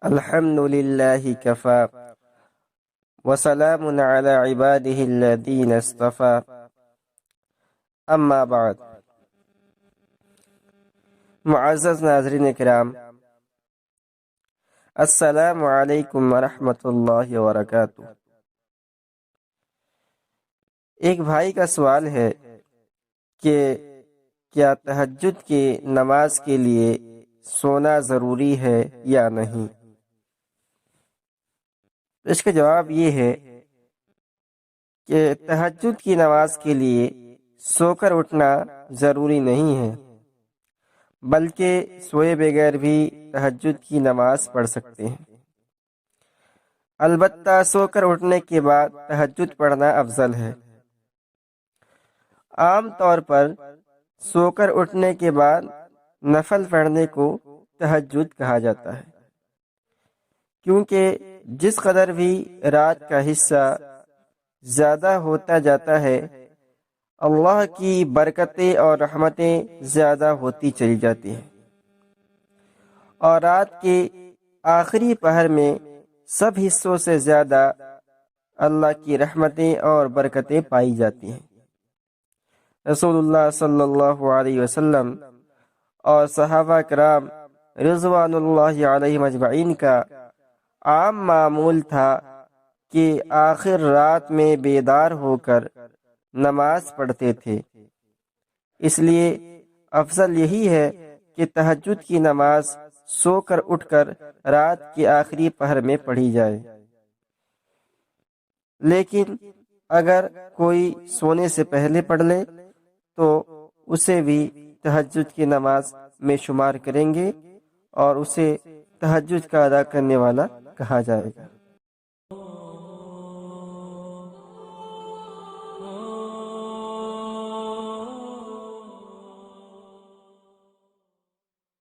الحمد لله كفى وسلام على عباده الذين اصطفى اما بعد۔ معزز ناظرین کرام، السلام علیکم ورحمۃ اللہ وبرکاتہ۔ ایک بھائی کا سوال ہے کہ کیا تہجد کی نماز کے لیے سونا ضروری ہے یا نہیں؟ اس کا جواب یہ ہے کہ تہجد کی نماز کے لیے سو کر اٹھنا ضروری نہیں ہے، بلکہ سوئے بغیر بھی تہجد کی نماز پڑھ سکتے ہیں۔ البتہ سو کر اٹھنے کے بعد تہجد پڑھنا افضل ہے۔ عام طور پر سو کر اٹھنے کے بعد نفل پڑھنے کو تہجد کہا جاتا ہے، کیونکہ جس قدر بھی رات کا حصہ زیادہ ہوتا جاتا ہے، اللہ کی برکتیں اور رحمتیں زیادہ ہوتی چلی جاتی ہیں، اور رات کے آخری پہر میں سب حصوں سے زیادہ اللہ کی رحمتیں اور برکتیں پائی جاتی ہیں۔ رسول اللہ صلی اللہ علیہ وسلم اور صحابہ کرام رضوان اللہ علیہم اجمعین کا عام معمول تھا کہ آخر رات میں بیدار ہو کر نماز پڑھتے تھے۔ اس لیے افضل یہی ہے کہ تہجد کی نماز سو کر اٹھ کر رات کے آخری پہر میں پڑھی جائے۔ لیکن اگر کوئی سونے سے پہلے پڑھ لے تو اسے بھی تہجد کی نماز میں شمار کریں گے اور اسے تہجد کا ادا کرنے والا کہا جائے گا۔